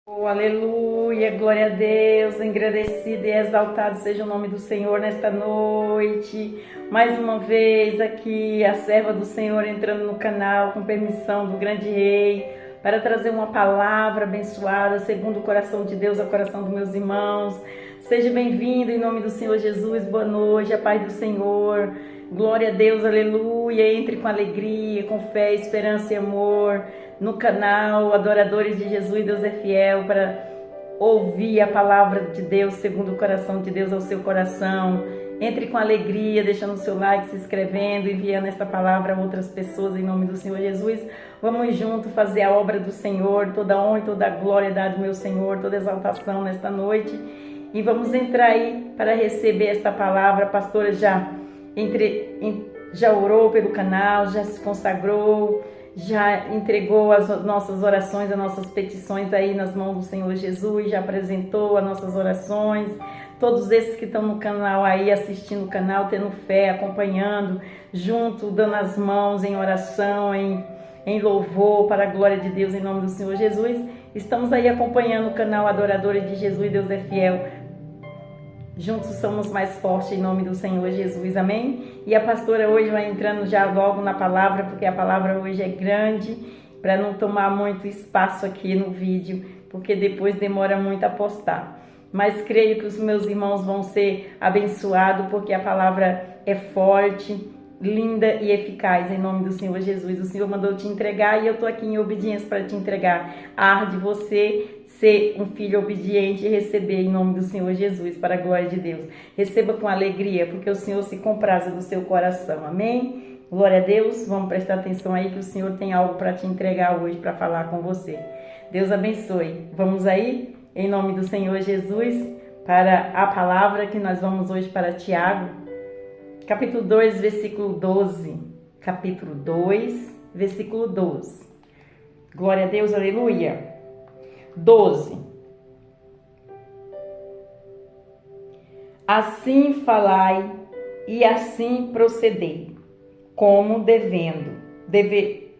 Oh, aleluia, glória a Deus, engrandecido e exaltado seja o nome do Senhor nesta noite. Mais uma vez aqui, a serva do Senhor entrando no canal com permissão do grande rei, para trazer uma palavra abençoada, segundo o coração de Deus, ao coração dos meus irmãos. Seja bem-vindo em nome do Senhor Jesus, boa noite, a paz do Senhor. Glória a Deus, aleluia, entre com alegria, com fé, esperança e amor no canal Adoradores de Jesus, Deus é Fiel, para ouvir a palavra de Deus, segundo o coração de Deus ao seu coração. Entre com alegria, deixando o seu like, se inscrevendo, enviando esta palavra a outras pessoas em nome do Senhor Jesus. Vamos juntos fazer a obra do Senhor, toda honra e toda glória dá do meu Senhor, toda exaltação nesta noite. E vamos entrar aí para receber esta palavra. A pastora já orou pelo canal, já se consagrou, já entregou as nossas orações, as nossas petições aí nas mãos do Senhor Jesus, já apresentou as nossas orações. Todos esses que estão no canal aí, assistindo o canal, tendo fé, acompanhando, junto, dando as mãos em oração, em louvor para a glória de Deus em nome do Senhor Jesus. Estamos aí acompanhando o canal Adoradores de Jesus, Deus é Fiel. Juntos somos mais fortes em nome do Senhor Jesus, amém? E a pastora hoje vai entrando já logo na palavra, porque a palavra hoje é grande, para não tomar muito espaço aqui no vídeo, porque depois demora muito a postar. Mas creio que os meus irmãos vão ser abençoados, porque a palavra é forte, linda e eficaz em nome do Senhor Jesus. O Senhor mandou te entregar e eu estou aqui em obediência para te entregar. Arde você ser um filho obediente e receber em nome do Senhor Jesus, para a glória de Deus. Receba com alegria, porque o Senhor se compraza do seu coração, amém? Glória a Deus, vamos prestar atenção aí que o Senhor tem algo para te entregar hoje, para falar com você. Deus abençoe. Vamos aí, em nome do Senhor Jesus, para a palavra que nós vamos hoje para Tiago, capítulo 2, versículo 12. Capítulo 2, versículo 12. Glória a Deus, aleluia. 12. Assim falai e assim procedei, como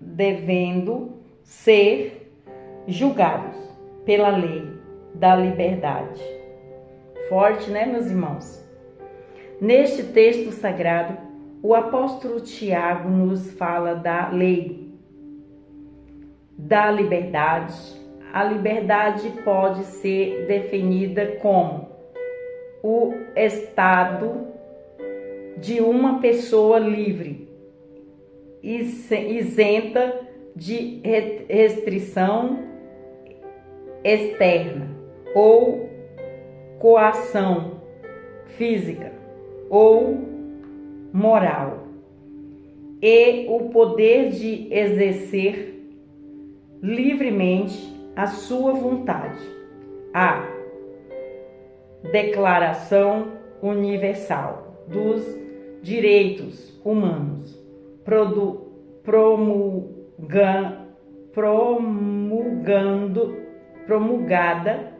devendo ser julgados pela lei da liberdade. Forte, né, meus irmãos? Neste texto sagrado, o apóstolo Tiago nos fala da lei, da liberdade. A liberdade pode ser definida como o estado de uma pessoa livre, isenta de restrição externa ou coação física ou moral, e o poder de exercer livremente a sua vontade. A Declaração Universal dos Direitos Humanos, promulgada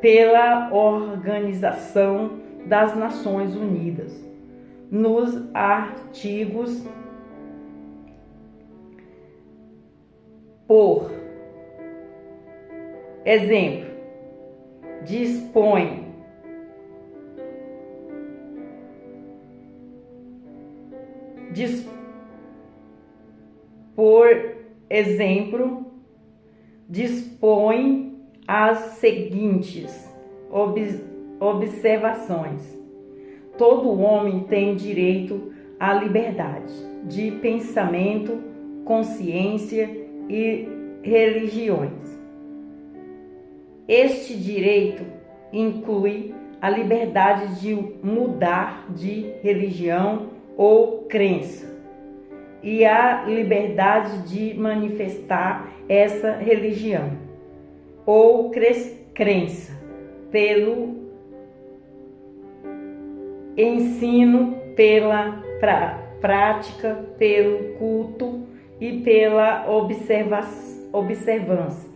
pela Organização das Nações Unidas, nos artigos por exemplo, dispõe as seguintes observações. Todo homem tem direito à liberdade de pensamento, consciência e religiões. Este direito inclui a liberdade de mudar de religião ou crença e a liberdade de manifestar essa religião ou crença pelo ensino, pela prática, pelo culto e pela observância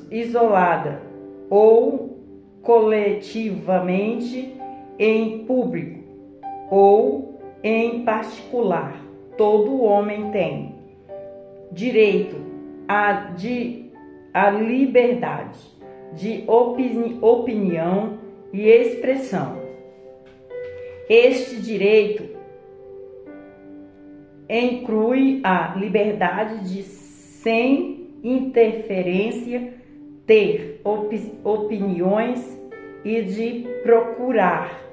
isolada ou coletivamente, em público ou em particular. Todo homem tem direito a a liberdade de opinião e expressão. Este direito inclui a liberdade de, sem interferência, ter opiniões e de procurar,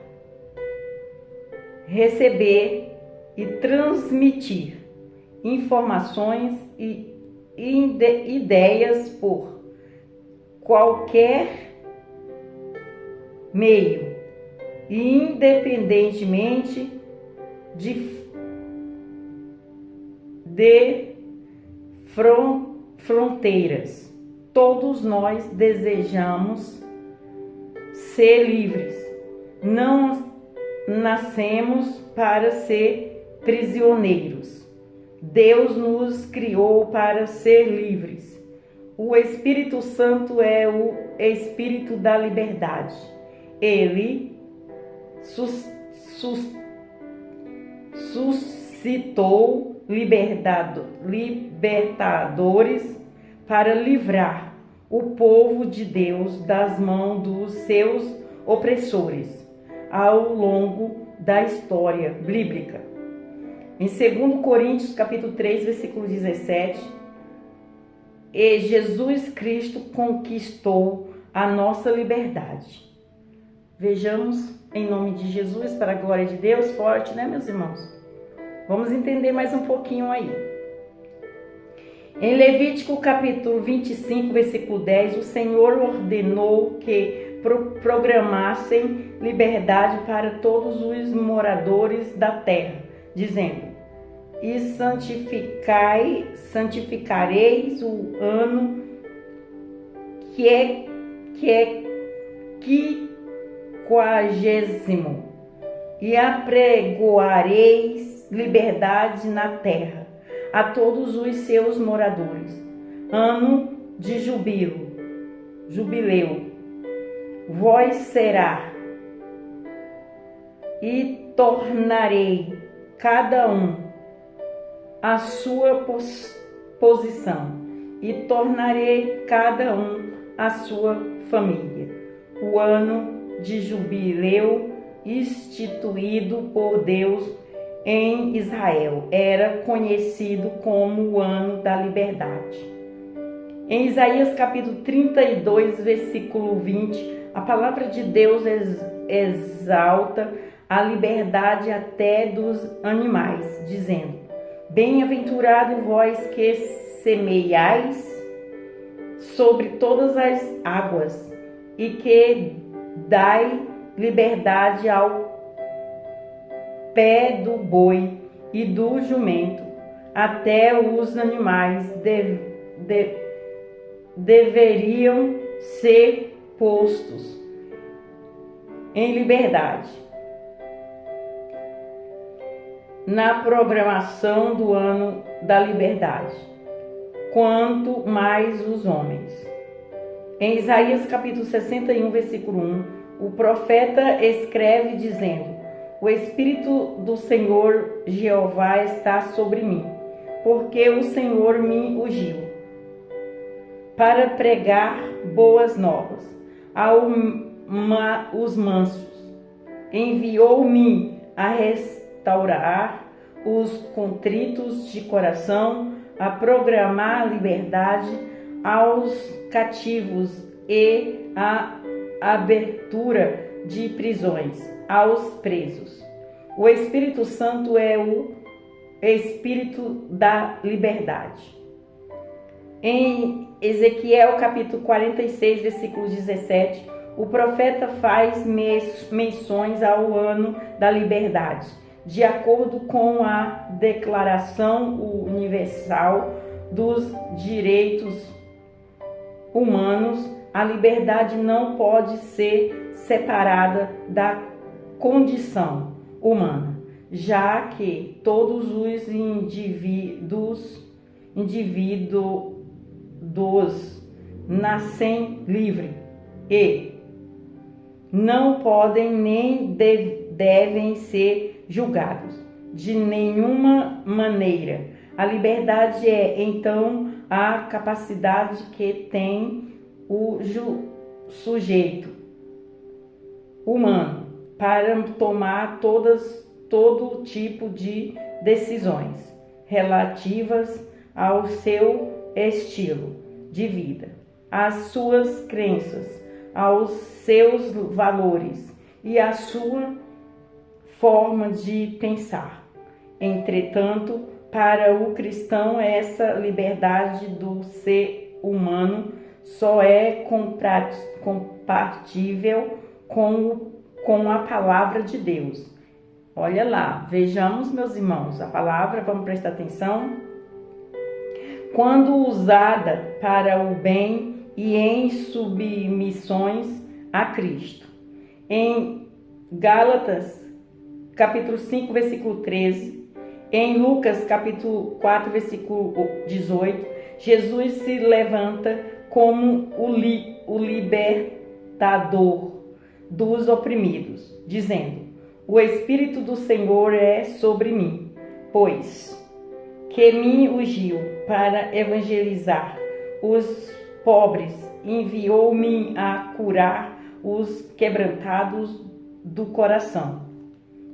receber e transmitir informações e ideias por qualquer meio, independentemente de fronteiras. Todos nós desejamos ser livres. Não nascemos para ser prisioneiros. Deus nos criou para ser livres. O Espírito Santo é o Espírito da liberdade. Ele suscitou libertadores para livrar o povo de Deus das mãos dos seus opressores ao longo da história bíblica. Em 2 Coríntios capítulo 3, versículo 17, e Jesus Cristo conquistou a nossa liberdade. Vejamos, em nome de Jesus, para a glória de Deus, forte, né, meus irmãos? Vamos entender mais um pouquinho aí. Em Levítico capítulo 25, versículo 10, o Senhor ordenou que programassem liberdade para todos os moradores da terra, dizendo: e santificareis o ano que é quinquagésimo, e apregoareis liberdade na terra a todos os seus moradores. Ano de jubileu, vós será, e tornarei cada um a sua posição, e tornarei cada um a sua família. O ano de jubileu instituído por Deus em Israel era conhecido como o ano da liberdade. Em Isaías capítulo 32, versículo 20, a palavra de Deus exalta a liberdade até dos animais, dizendo: bem-aventurado vós que semeiais sobre todas as águas e que dai liberdade ao pé do boi e do jumento, até os animais deveriam ser postos em liberdade na programação do ano da liberdade, quanto mais os homens. Em Isaías capítulo 61, versículo 1, o profeta escreve dizendo: o Espírito do Senhor Jeová está sobre mim, porque o Senhor me ungiu para pregar boas novas aos mansos. Enviou-me a restaurar os contritos de coração, a proclamar a liberdade aos cativos e a abertura de prisões aos presos. O Espírito Santo é o Espírito da liberdade. Em Ezequiel capítulo 46, versículo 17, o profeta faz menções ao ano da liberdade. De acordo com a Declaração Universal dos Direitos Humanos, a liberdade não pode ser separada da condição humana, já que todos os indivíduos nascem livres e não podem nem devem ser julgados de nenhuma maneira. A liberdade é, então, a capacidade que tem o sujeito humano para tomar todo tipo de decisões relativas ao seu estilo de vida, às suas crenças, aos seus valores e à sua forma de pensar. Entretanto, para o cristão, essa liberdade do ser humano só é compatível com a palavra de Deus. Olha lá, vejamos, meus irmãos, a palavra, vamos prestar atenção. Quando usada para o bem e em submissões a Cristo. Em Gálatas, capítulo 5, versículo 13, em Lucas, capítulo 4, versículo 18, Jesus se levanta como o libertador dos oprimidos, dizendo: o Espírito do Senhor é sobre mim, pois que me ungiu para evangelizar os pobres, enviou-me a curar os quebrantados do coração.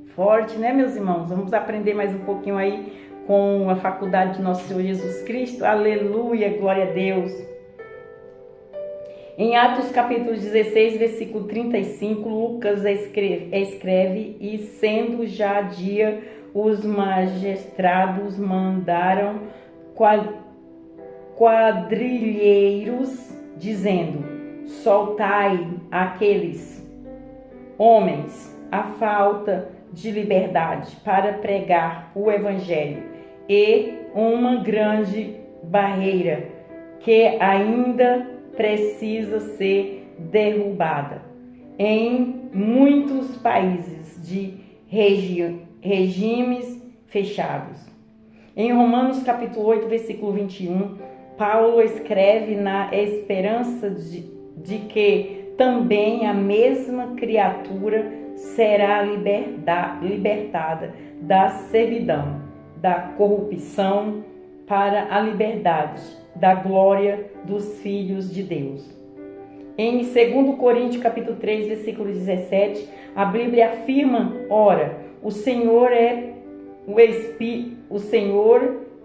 Forte, né, meus irmãos? Vamos aprender mais um pouquinho aí com a faculdade de nosso Senhor Jesus Cristo. Aleluia, glória a Deus. Em Atos capítulo 16, versículo 35, Lucas escreve: e sendo já dia, os magistrados mandaram quadrilheiros, dizendo: soltai aqueles homens a falta de liberdade para pregar o evangelho, e uma grande barreira que ainda precisa ser derrubada em muitos países de regimes fechados. Em Romanos capítulo 8, versículo 21, Paulo escreve na esperança de que também a mesma criatura será libertada da servidão, da corrupção, para a liberdade da glória dos filhos de Deus. Em 2 Coríntios capítulo 3, versículo 17, a Bíblia afirma: ora, o Senhor é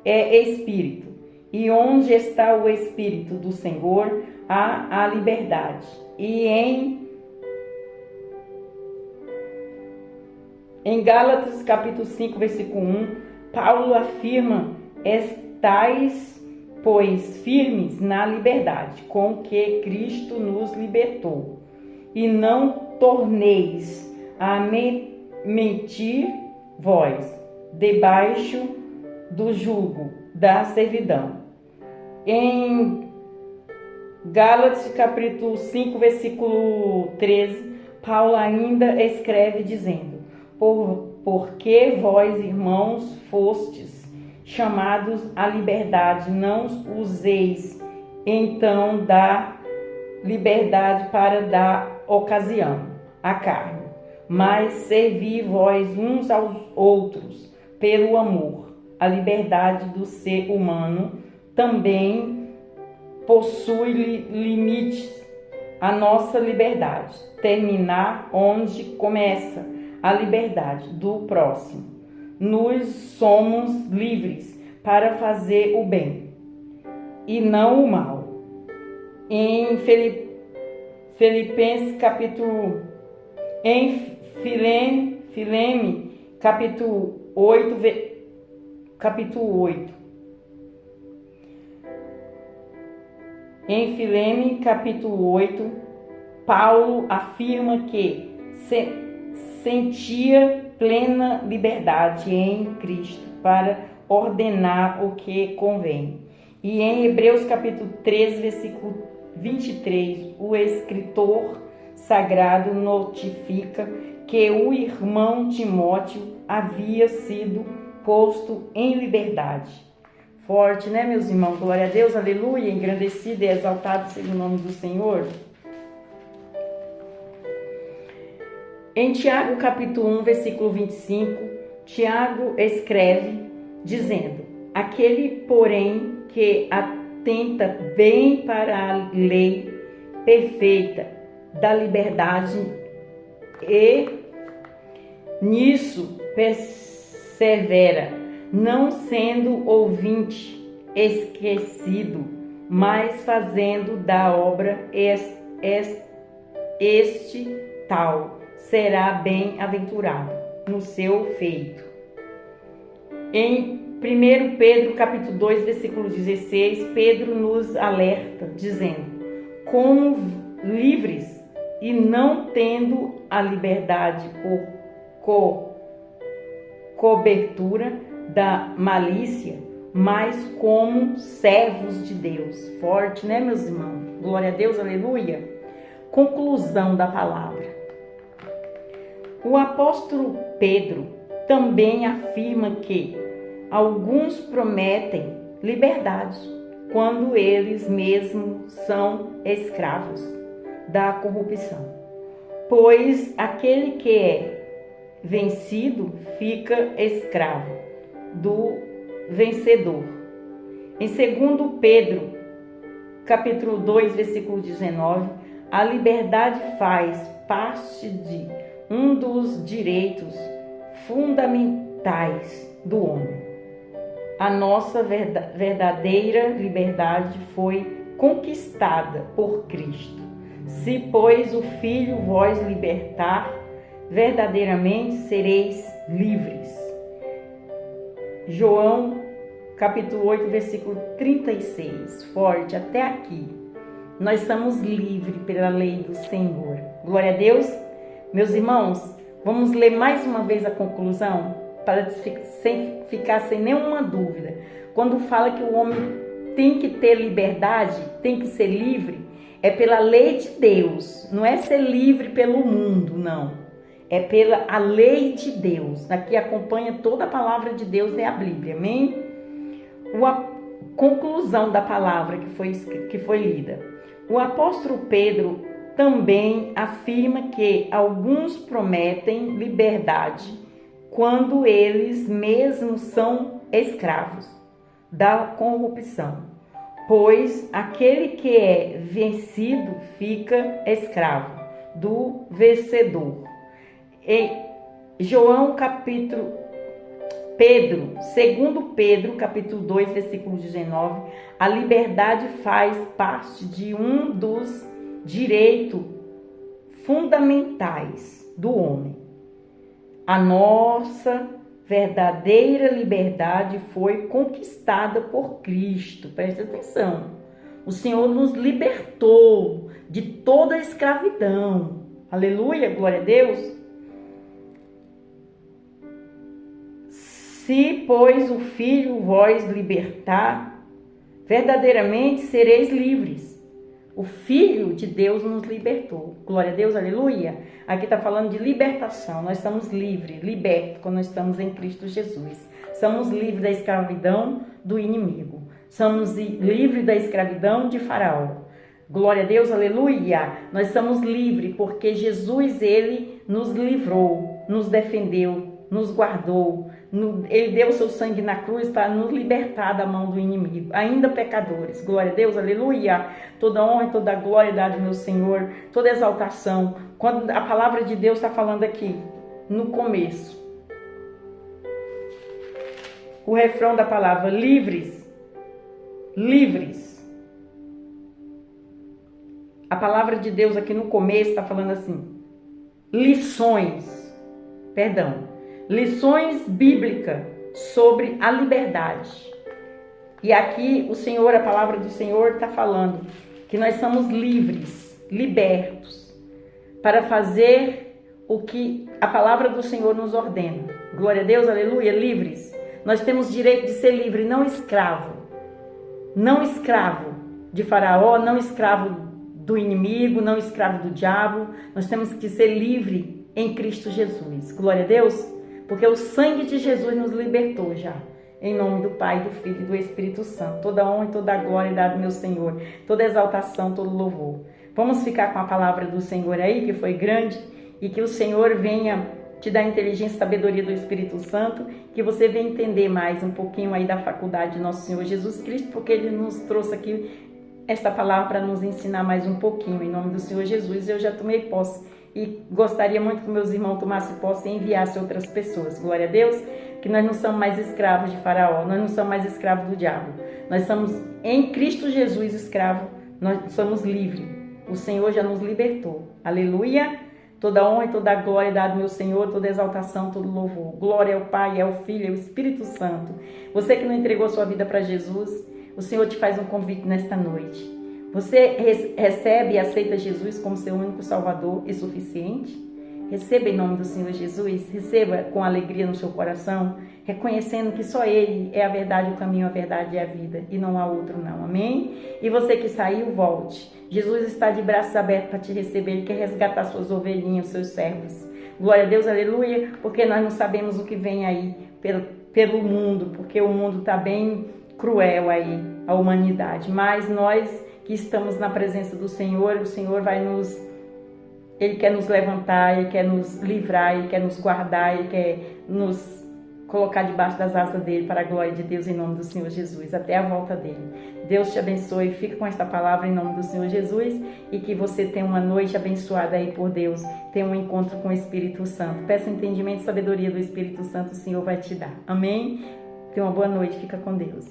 Espírito, e onde está o Espírito do Senhor, há a liberdade. E em Gálatas capítulo 5, versículo 1, Paulo afirma: estais, pois, firmes na liberdade com que Cristo nos libertou, e não torneis a mentir vós, debaixo do jugo da servidão. Em Gálatas capítulo 5, versículo 13, Paulo ainda escreve dizendo: porque vós, irmãos, fostes chamados à liberdade, não useis então da liberdade para dar ocasião à carne, mas servi vós uns aos outros pelo amor. A liberdade do ser humano também possui limites. A nossa liberdade terminar onde começa a liberdade do próximo. Nós somos livres para fazer o bem e não o mal. Em Filipenses capítulo Fileme capítulo 8, Em Fileme capítulo 8, Paulo afirma que sentia plena liberdade em Cristo para ordenar o que convém. E em Hebreus capítulo 13, versículo 23, o escritor sagrado notifica que o irmão Timóteo havia sido posto em liberdade. Forte, né, meus irmãos? Glória a Deus, aleluia, engrandecido e exaltado seja o nome do Senhor. Em Tiago capítulo 1, versículo 25, Tiago escreve dizendo: aquele, porém, que atenta bem para a lei perfeita da liberdade e nisso persevera, não sendo ouvinte esquecido, mas fazendo da obra este tal será bem-aventurado no seu feito. Em 1 Pedro capítulo 2, versículo 16, Pedro nos alerta, dizendo: como livres e não tendo a liberdade por cobertura da malícia, mas como servos de Deus. Forte, né, meus irmãos? Glória a Deus, aleluia. Conclusão da palavra. O apóstolo Pedro também afirma que alguns prometem liberdade quando eles mesmos são escravos da corrupção, pois aquele que é vencido fica escravo do vencedor. Em 2 Pedro, capítulo 2, versículo 19, a liberdade faz parte de um dos direitos fundamentais do homem. A nossa verdadeira liberdade foi conquistada por Cristo. Se, pois, o Filho vos libertar, verdadeiramente sereis livres. João, capítulo 8, versículo 36. Forte, até aqui. Nós somos livres pela lei do Senhor. Glória a Deus. Meus irmãos, vamos ler mais uma vez a conclusão, para ficar sem nenhuma dúvida. Quando fala que o homem tem que ter liberdade, tem que ser livre, é pela lei de Deus. Não é ser livre pelo mundo, não. É pela a lei de Deus. Aqui acompanha toda a palavra de Deus, é a Bíblia, amém? A conclusão da palavra que foi lida. O apóstolo Pedro também afirma que alguns prometem liberdade quando eles mesmos são escravos da corrupção, pois aquele que é vencido fica escravo do vencedor. Em João capítulo Pedro, 2 Pedro capítulo 2, versículo 19, a liberdade faz parte de um dos direitos fundamentais do homem. A nossa verdadeira liberdade foi conquistada por Cristo. Preste atenção. O Senhor nos libertou de toda a escravidão. Aleluia, glória a Deus. Se, pois, o Filho vos libertar, verdadeiramente sereis livres. O Filho de Deus nos libertou. Glória a Deus, aleluia. Aqui está falando de libertação. Nós estamos livres, libertos, quando nós estamos em Cristo Jesus. Somos livres da escravidão do inimigo. Somos livres da escravidão de Faraó. Glória a Deus, aleluia. Nós somos livres porque Jesus, ele nos livrou, nos defendeu, nos guardou. Ele deu o seu sangue na cruz para nos libertar da mão do inimigo, ainda pecadores. Glória a Deus, aleluia. Toda honra e toda glória dá ao meu Senhor, toda exaltação. Quando a palavra de Deus está falando aqui, no começo, o refrão da palavra, livres, livres. A palavra de Deus aqui no começo está falando assim, lições bíblicas sobre a liberdade. E aqui o Senhor, a palavra do Senhor está falando que nós somos livres, libertos, para fazer o que a palavra do Senhor nos ordena. Glória a Deus, aleluia, livres. Nós temos direito de ser livre, não escravo. Não escravo de Faraó, não escravo do inimigo, não escravo do diabo. Nós temos que ser livre em Cristo Jesus. Glória a Deus. Porque o sangue de Jesus nos libertou já. Em nome do Pai, do Filho e do Espírito Santo. Toda honra e toda glória dada ao meu Senhor. Toda exaltação, todo louvor. Vamos ficar com a palavra do Senhor aí, que foi grande. E que o Senhor venha te dá inteligência e sabedoria do Espírito Santo, que você venha entender mais um pouquinho aí da faculdade de nosso Senhor Jesus Cristo, porque Ele nos trouxe aqui esta palavra para nos ensinar mais um pouquinho, em nome do Senhor Jesus. Eu já tomei posse e gostaria muito que meus irmãos tomassem posse e enviassem outras pessoas. Glória a Deus, que nós não somos mais escravos de Faraó, nós não somos mais escravos do diabo. Nós somos em Cristo Jesus escravos, nós somos livres. O Senhor já nos libertou. Aleluia! Toda honra e toda glória é dada ao meu Senhor, toda exaltação, todo louvor. Glória ao Pai, ao Filho e ao Espírito Santo. Você que não entregou sua vida para Jesus, o Senhor te faz um convite nesta noite. Você recebe e aceita Jesus como seu único Salvador e suficiente? Receba em nome do Senhor Jesus, receba com alegria no seu coração, reconhecendo que só Ele é a verdade, o caminho, a verdade e a vida, e não há outro não, amém? E você que saiu, volte. Jesus está de braços abertos para te receber, Ele quer resgatar suas ovelhinhas, seus servos. Glória a Deus, aleluia, porque nós não sabemos o que vem aí pelo mundo, porque o mundo está bem cruel aí, a humanidade, mas nós que estamos na presença do Senhor, o Senhor vai Ele quer nos levantar, Ele quer nos livrar, Ele quer nos guardar, Ele quer nos colocar debaixo das asas dEle para a glória de Deus em nome do Senhor Jesus, até a volta dEle. Deus te abençoe, fica com esta palavra em nome do Senhor Jesus e que você tenha uma noite abençoada aí por Deus, tenha um encontro com o Espírito Santo. Peça entendimento e sabedoria do Espírito Santo, o Senhor vai te dar. Amém? Tenha uma boa noite, fica com Deus.